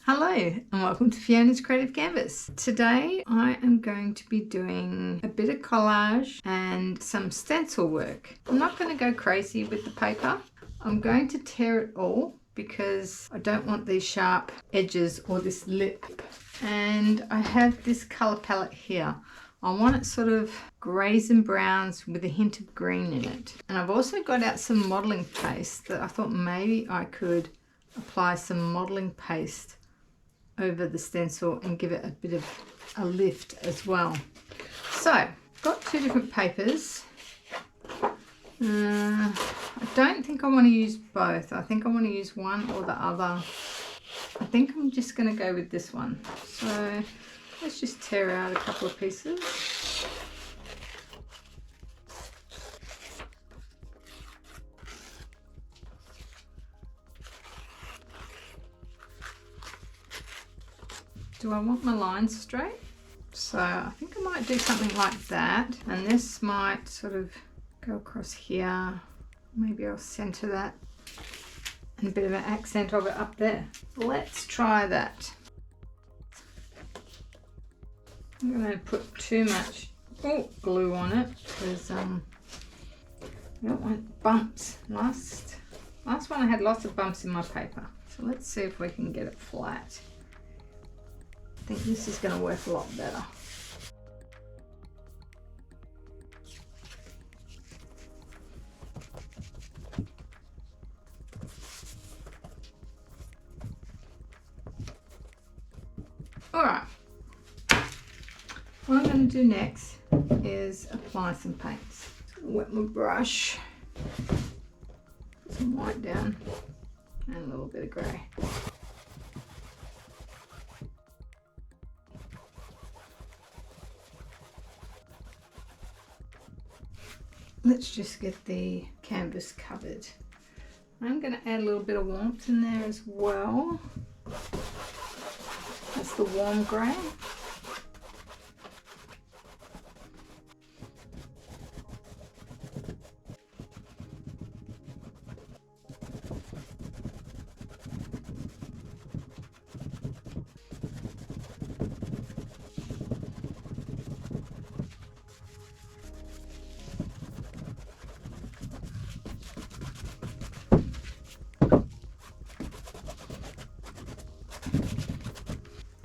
Hello and welcome to Fiona's Creative Canvas. Today I am going to be doing a bit of collage and some stencil work. I'm not going to go crazy with the paper. I'm going to tear it all because I don't want these sharp edges or this lip. And I have this colour palette here. I want it sort of greys and browns with a hint of green in it. And I've also got out some modelling paste that I thought maybe I could apply some modelling paste over the stencil and give it a bit of a lift as well. So I've got two different papers. I don't think I want to use both. I think I want to use one or the other. I think I'm just going to go with this one. So let's just tear out a couple of pieces. Do I want my lines straight? So I think I might do something like that, and this might sort of go across here. Maybe I'll center that and a bit of an accent of it up there. Let's try that. I'm going to put too much glue on it because I don't want bumps. Last one I had lots of bumps in my paper. So let's see if we can get it flat. I think this is going to work a lot better. Alright, what I'm going to do next is apply some paints. Wet my brush, put some white down and a little bit of grey. Let's just get the canvas covered. I'm going to add a little bit of warmth in there as well. That's the warm grey.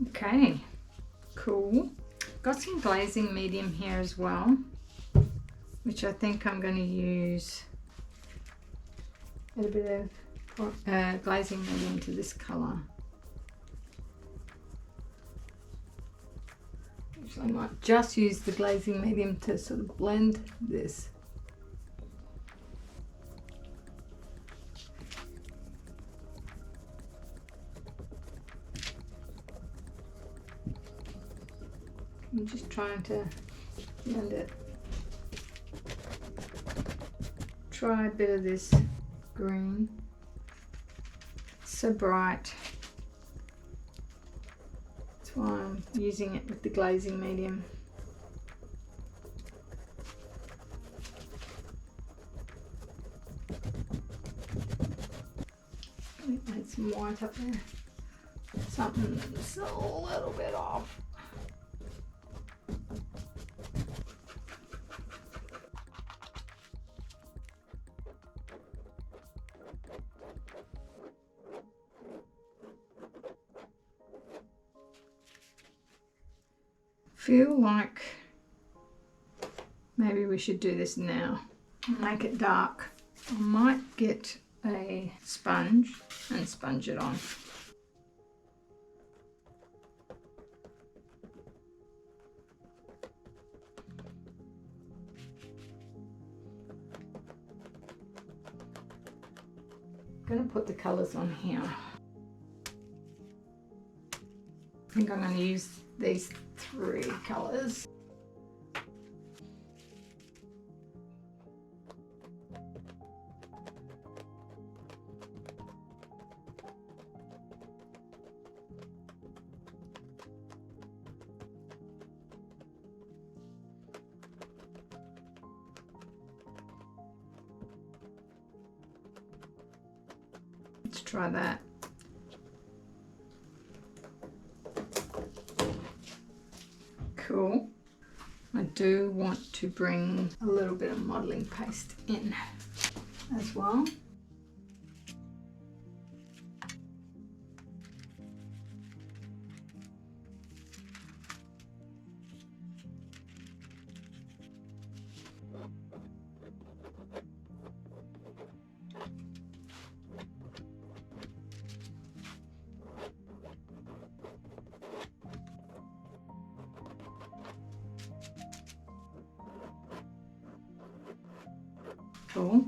Okay, cool. Got some glazing medium here as well, which I think I'm going to use a bit of glazing medium to this colour. Actually, I might just use the glazing medium to sort of blend this. I'm just trying to blend it. Try a bit of this green. It's so bright. That's why I'm using it with the glazing medium. Add some white up there. Something that's a little bit off. Feel like maybe we should do this now. Make it dark. I might get a sponge and sponge it on. I'm going to put the colours on here. I think I'm going to use these three colours. Let's try that. Cool. I do want to bring a little bit of modelling paste in as well. Cool.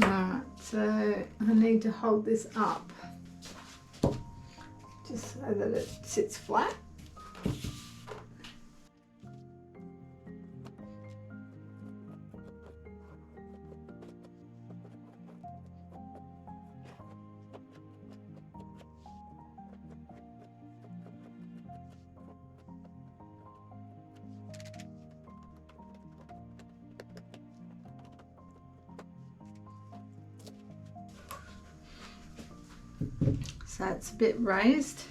Alright, so I need to hold this up just so that it sits flat. So it's a bit raised.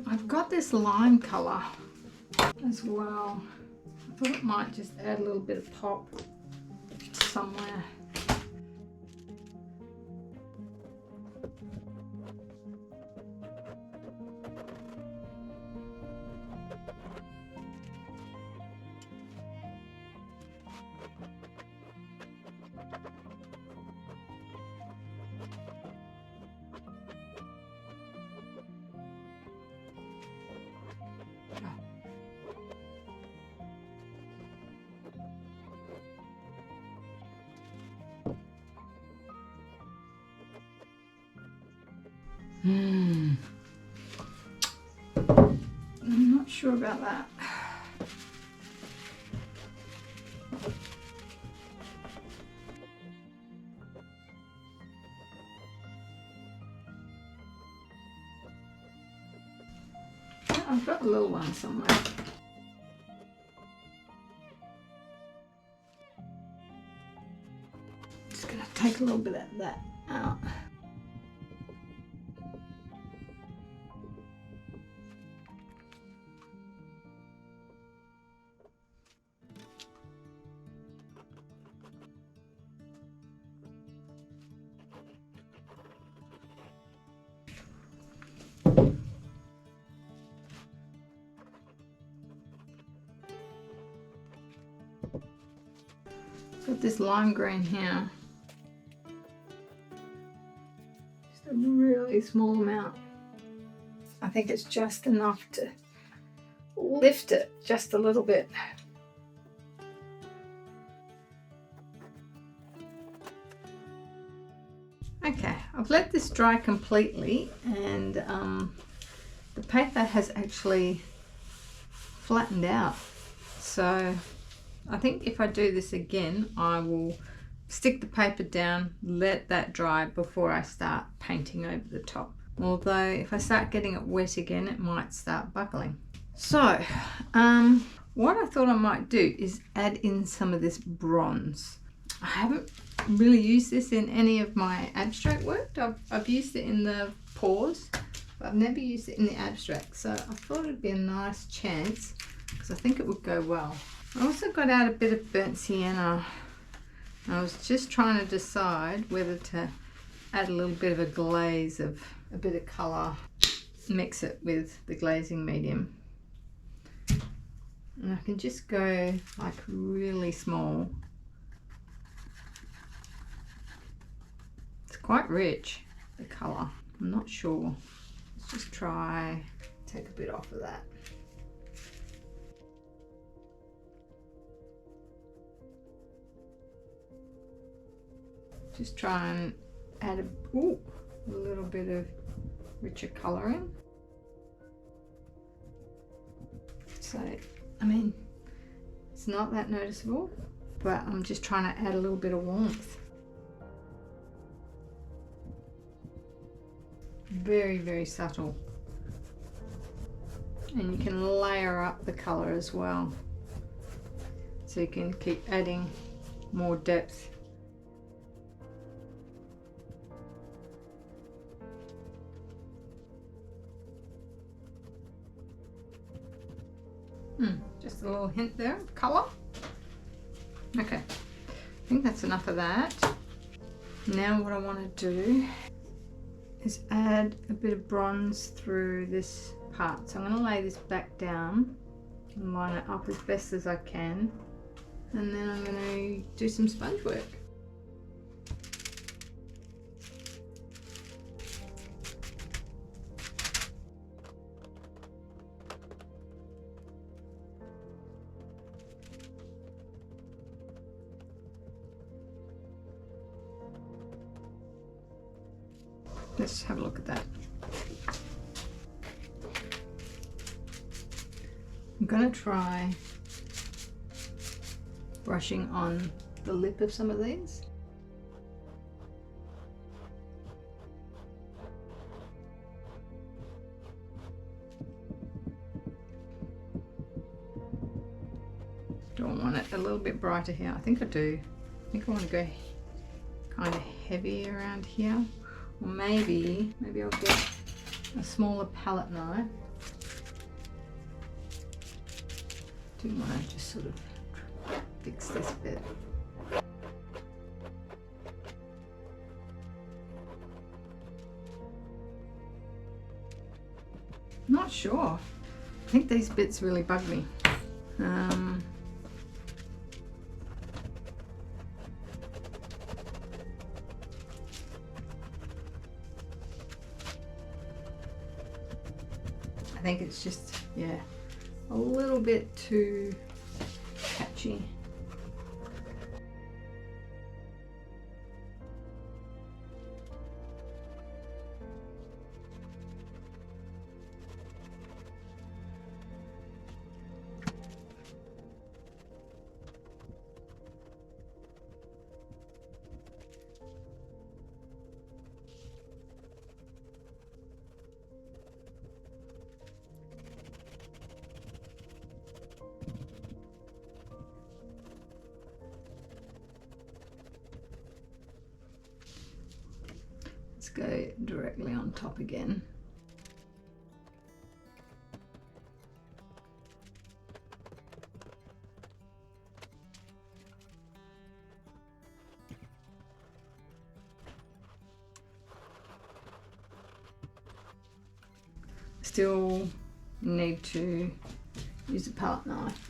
I've got this lime colour as well. I thought it might just add a little bit of pop somewhere. I'm not sure about that. I've got a little one somewhere. Just gonna take a little bit of that out. Got this lime green here. Just a really small amount. I think it's just enough to lift it just a little bit. Okay, I've let this dry completely, and the paper has actually flattened out. So I think if I do this again, I will stick the paper down, let that dry before I start painting over the top. Although if I start getting it wet again, it might start buckling. So what I thought I might do is add in some of this bronze. I haven't really used this in any of my abstract work. I've used it in the pours, but I've never used it in the abstract. So I thought it'd be a nice chance because I think it would go well. I also got out a bit of burnt sienna. I was just trying to decide whether to add a little bit of a glaze of a bit of colour, mix it with the glazing medium. And I can just go like really small. It's quite rich, the colour. I'm not sure. Let's just try, take a bit off of that. Just try and add a little bit of richer colour in. So, I mean, it's not that noticeable, but I'm just trying to add a little bit of warmth. Very, very subtle. And you can layer up the colour as well. so you can keep adding more depth. Just a little hint there of colour. Okay, I think that's enough of that. Now what I want to do is add a bit of bronze through this part. So I'm going to lay this back down and line it up as best as I can, and then I'm going to do some sponge work. Let's have a look at that. I'm going to try brushing on the lip of some of these. Do I want it a little bit brighter here? I think I do. I think I want to go kind of heavy around here. Or maybe I'll get a smaller palette knife. Do want to just sort of fix this bit. Not sure. I think these bits really bug me. I think it's just, yeah, a little bit too catchy. Let's go directly on top again. Still need to use a palette knife.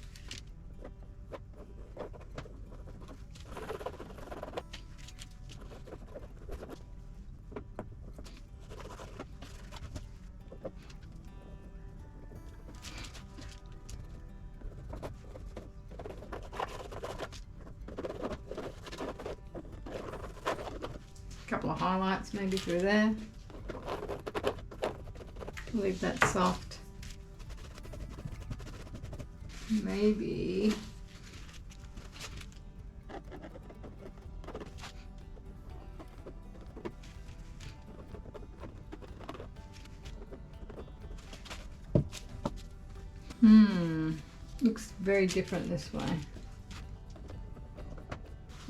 Couple of highlights maybe through there. Leave that soft. Maybe looks very different this way.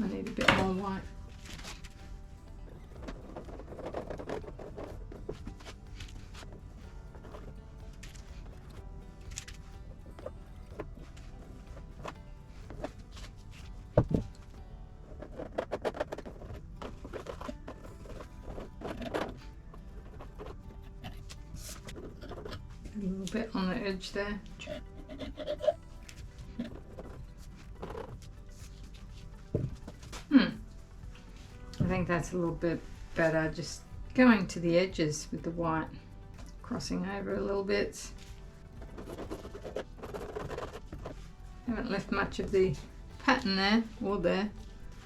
I need a bit more white. A little bit on the edge there. I think that's a little bit better, just going to the edges with the white, crossing over a little bit. Haven't left much of the pattern there or there.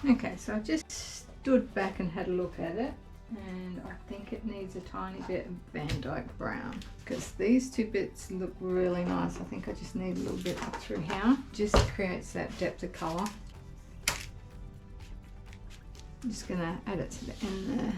Okay, so I just stood back and had a look at it, and I think it needs a tiny bit of VanDyke Brown, because these two bits look really nice. I think I just need a little bit up through here. Just creates that depth of colour. I'm just going to add it to the end there.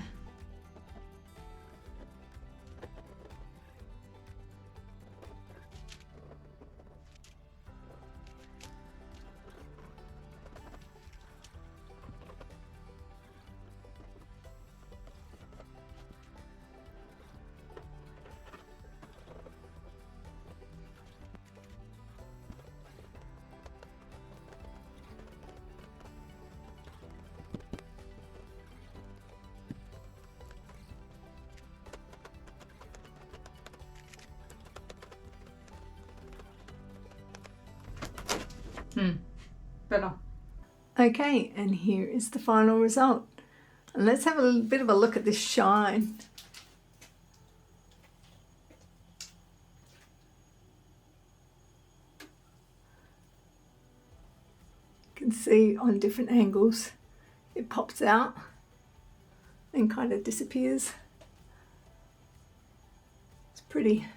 Better. Okay, and here is the final result. And let's have a little bit of a look at this shine. You can see on different angles it pops out and kind of disappears. It's pretty.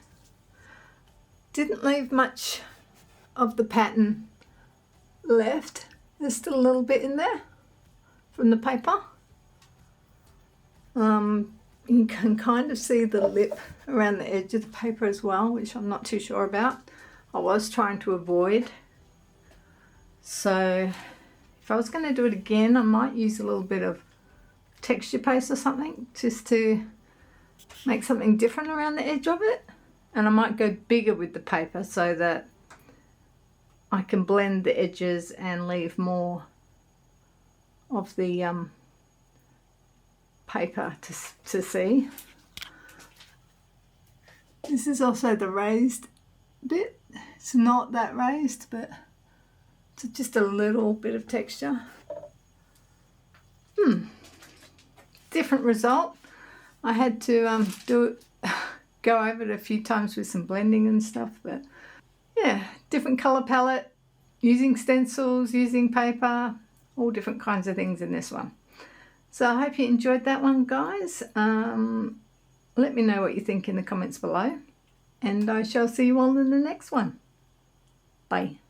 Didn't leave much of the pattern left. There's still a little bit in there from the paper. You can kind of see the lip around the edge of the paper as well, which I'm not too sure about. I was trying to avoid. So if I was going to do it again, I might use a little bit of texture paste or something just to make something different around the edge of it. And I might go bigger with the paper so that I can blend the edges and leave more of the paper to see. This is also the raised bit. It's not that raised, but it's just a little bit of texture. Different result. I had to go over it a few times with some blending and stuff, but yeah, different colour palette, using stencils, using paper, all different kinds of things in this one. So I hope you enjoyed that one, guys. Let me know what you think in the comments below, and I shall see you all in the next one. Bye.